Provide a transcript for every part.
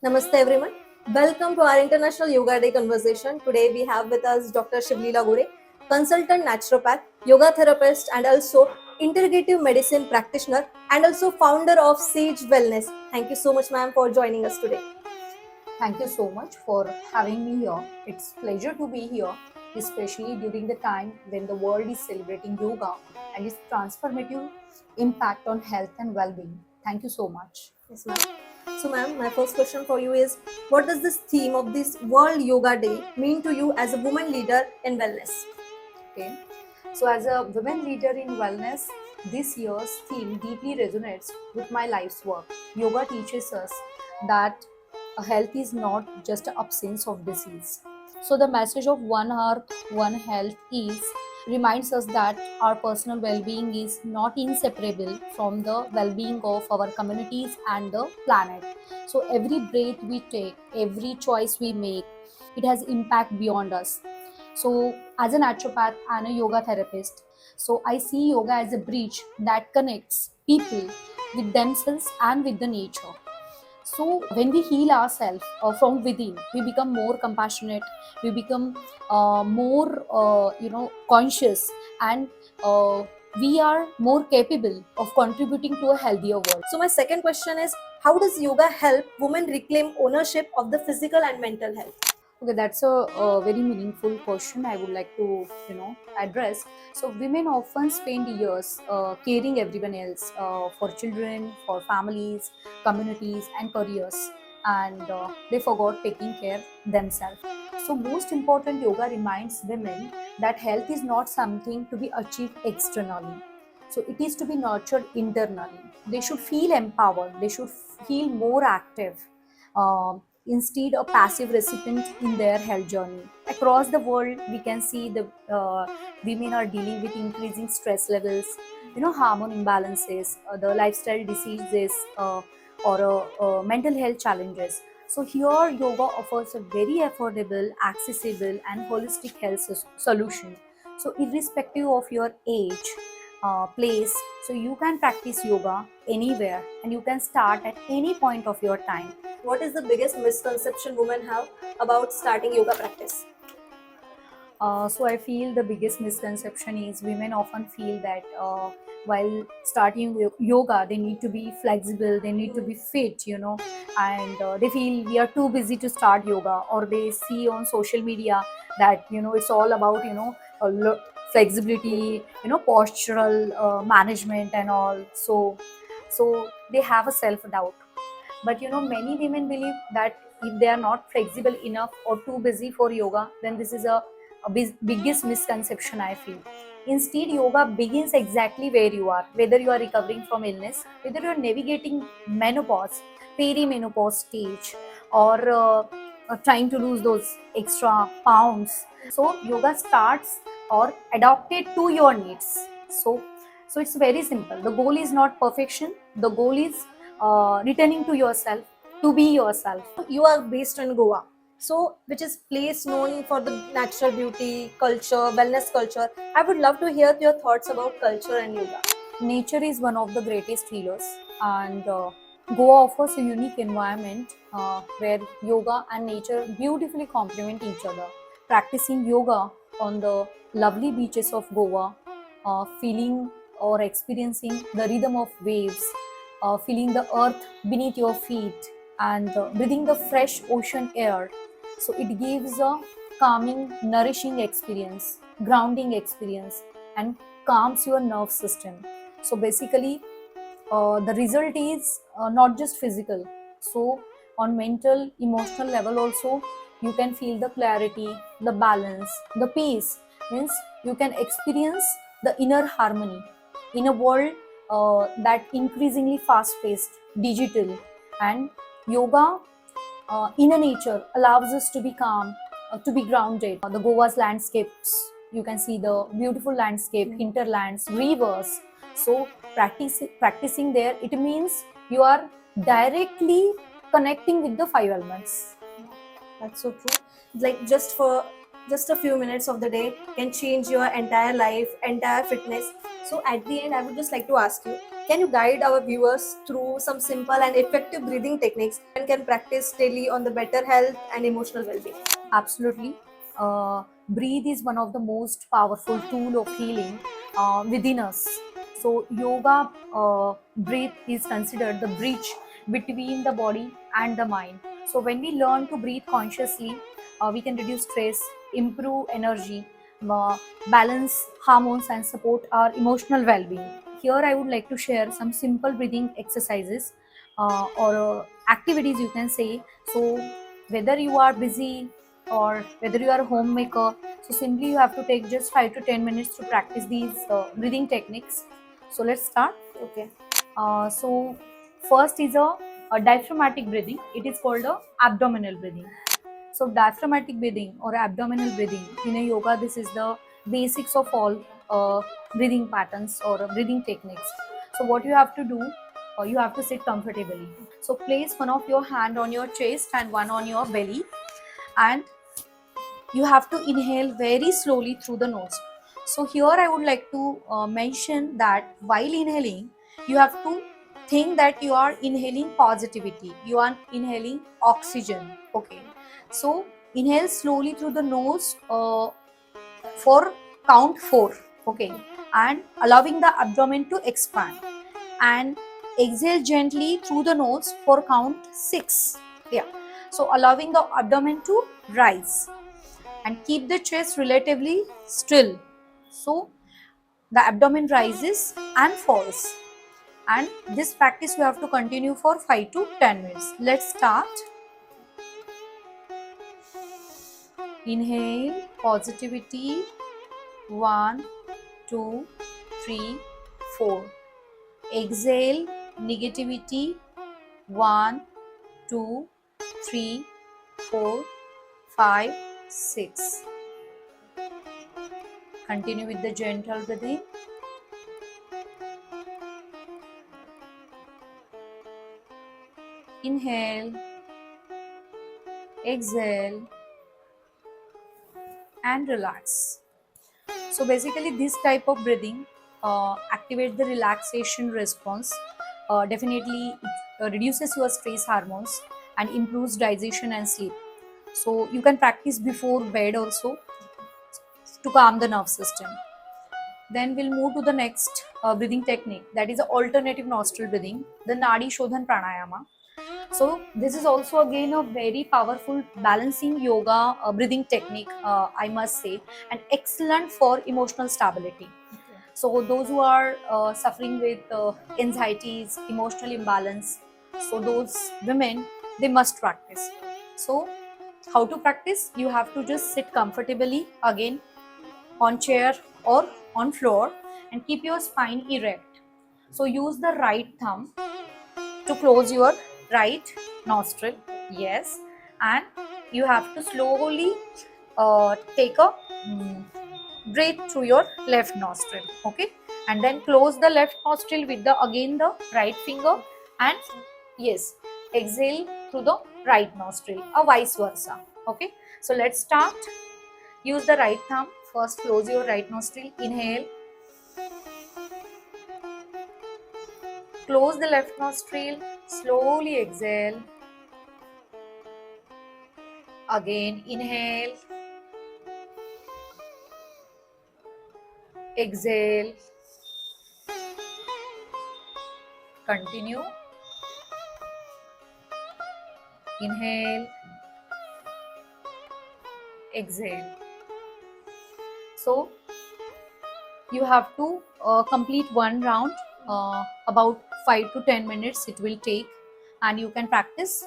Namaste everyone. Welcome to our International Yoga Day conversation. Today we have with us Dr. Shivleela Gore, consultant naturopath, yoga therapist and also integrative medicine practitioner and also founder of Sage Wellness. Thank you so much ma'am for joining us today. Thank you so much for having me here. It's pleasure to be here, especially during the time when the world is celebrating yoga and its transformative impact on health and well-being. Thank you so much. Yes ma'am. So ma'am, my first question for you is what does this theme of this World Yoga Day mean to you as a woman leader in wellness? Okay. So as a women leader in wellness, this year's theme deeply resonates with my life's work. Yoga teaches us that health is not just an absence of disease. So the message of one earth, one health is reminds us that our personal well-being is not inseparable from the well-being of our communities and the planet. So every breath we take, every choice we make, it has impact beyond us. So as a naturopath and a yoga therapist, so I see yoga as a bridge that connects people with themselves and with the nature. So when we heal ourselves from within, we become more compassionate, we become more conscious, and uh, we are more capable of contributing to a healthier world. So my second question is how does yoga help women reclaim ownership of the physical and mental health? Okay, that's a very meaningful question I would like to, address. So, women often spend years caring everyone else for children, for families, communities, and careers, and they forgot taking care themselves. So, most important, yoga reminds women that health is not something to be achieved externally. So, it is to be nurtured internally. They should feel empowered. They should feel more active. Instead a passive recipient in their health journey. Across the world, we can see the women are dealing with increasing stress levels, hormone imbalances, the lifestyle diseases, or mental health challenges. So here, yoga offers a very affordable, accessible, and holistic health solution. So irrespective of your age, place, so you can practice yoga anywhere, and you can start at any point of your time. What is the biggest misconception women have about starting yoga practice? So I feel the biggest misconception is women often feel that while starting yoga, they need to be flexible, they need to be fit, and they feel we are too busy to start yoga, or they see on social media that it's all about flexibility, postural management and all. So they have a self doubt. But many women believe that if they are not flexible enough or too busy for yoga, then this is a biggest misconception I feel. Instead, yoga begins exactly where you are, whether you are recovering from illness, whether you are navigating menopause, perimenopause stage, or trying to lose those extra pounds. So yoga starts or adapted to your needs. So it's very simple. The goal is not perfection. The goal is returning to yourself, to be yourself. You are based in Goa, so which is place known for the natural beauty, culture, wellness culture. I would love to hear your thoughts about culture and yoga. Nature is one of the greatest healers, and Goa offers a unique environment where yoga and nature beautifully complement each other. Practicing yoga on the lovely beaches of Goa, feeling or experiencing the rhythm of waves, feeling the earth beneath your feet, and breathing the fresh ocean air. So it gives a calming, nourishing experience, grounding experience, and calms your nerve system. So basically, the result is not just physical. So on mental, emotional level also, you can feel the clarity, the balance, the peace. Means you can experience the inner harmony in a world that increasingly fast-paced, digital, and yoga inner nature allows us to be calm, to be grounded. The Goa's landscapes, you can see the beautiful landscape, hinterlands, rivers. So practicing there, it means you are directly connecting with the five elements. That's so true. Like just a few minutes of the day can change your entire life, entire fitness. So at the end, I would just like to ask you, Can you guide our viewers through some simple and effective breathing techniques and can practice daily on the better health and emotional well-being? Absolutely. Breathe is one of the most powerful tool of healing within us. So yoga breath is considered the bridge between the body and the mind. So when we learn to breathe consciously, we can reduce stress, improve energy, uh, balance hormones, and support our emotional well-being. Here I would like to share some simple breathing exercises or activities, you can say. So whether you are busy or whether you are a homemaker, so simply you have to take just 5 to 10 minutes to practice these breathing techniques. So let's start. Okay. So first is a diaphragmatic breathing. It is called a abdominal breathing. So diaphragmatic breathing or abdominal breathing in a yoga, this is the basics of all breathing patterns or breathing techniques. So what you have to do, you have to sit comfortably. So place one of your hand on your chest and one on your belly, and you have to inhale very slowly through the nose. So here I would like to mention that while inhaling, you have to think that you are inhaling positivity, you are inhaling oxygen. Okay, so inhale slowly through the nose for count 4. Okay, and allowing the abdomen to expand, and exhale gently through the nose for count 6. Yeah, so allowing the abdomen to rise, and keep the chest relatively still. So the abdomen rises and falls. And this practice we have to continue for 5 to 10 minutes. Let's start. Inhale positivity. 1, 2, 3, 4. Exhale negativity. 1, 2, 3, 4, 5, 6. Continue with the gentle breathing. Inhale, exhale, and relax. So basically, this type of breathing activates the relaxation response. Definitely, it reduces your stress hormones and improves digestion and sleep. So you can practice before bed also to calm the nerve system. Then we'll move to the next breathing technique, that is alternative nostril breathing, the Nadi Shodhan Pranayama. So this is also again a very powerful balancing yoga breathing technique, I must say, and excellent for emotional stability. So those who are suffering with anxieties, emotional imbalance, so those women, they must practice. So how to practice? You have to just sit comfortably again on chair or on floor and keep your spine erect. So use the right thumb to close your right nostril. Yes, and you have to slowly take a breathe through your left nostril. Okay, and then close the left nostril with the again the right finger, and yes, exhale through the right nostril or vice versa. Okay, so let's start. Use the right thumb. First close your right nostril, inhale. Close the left nostril, slowly exhale. Again, inhale, exhale, continue. Inhale, exhale. So, you have to complete one round, about 5 to 10 minutes it will take, and you can practice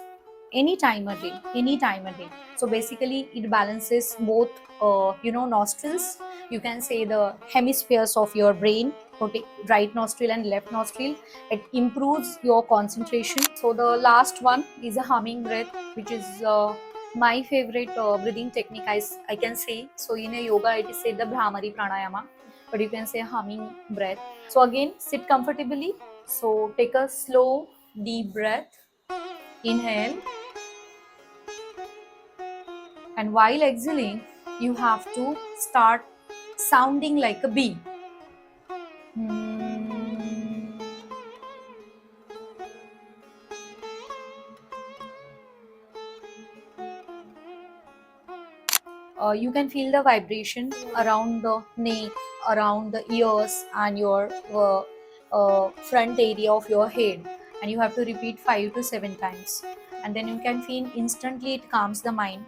any time a day, any time a day. So basically it balances both nostrils, you can say the hemispheres of your brain, okay, right nostril and left nostril. It improves your concentration. So the last one is a humming breath, which is my favorite breathing technique, I can say. So in a yoga it is said the Bhramari Pranayama, but you can say humming breath. So again, sit comfortably. So take a slow, deep breath. Inhale. And while exhaling, you have to start sounding like a bee. You can feel the vibration around the neck, around the ears, and your front area of your head. And you have to repeat 5 to 7 times. And then you can feel instantly it calms the mind,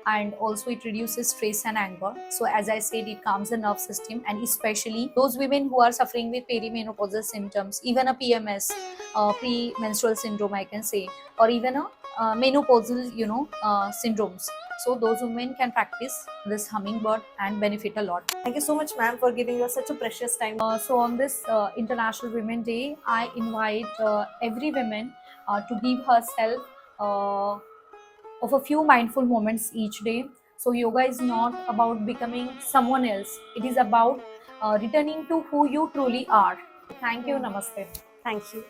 and also it reduces stress and anger. So as I said, it calms the nerve system, and especially those women who are suffering with perimenopausal symptoms, even a PMS, premenstrual syndrome, I can say, or even a menopausal, syndromes. So those women can practice this hummingbird and benefit a lot. Thank you so much, ma'am, for giving us such a precious time. So on this International Women Day, I invite every woman to give herself of a few mindful moments each day. So yoga is not about becoming someone else; it is about returning to who you truly are. Thank you. Namaste. Thank you.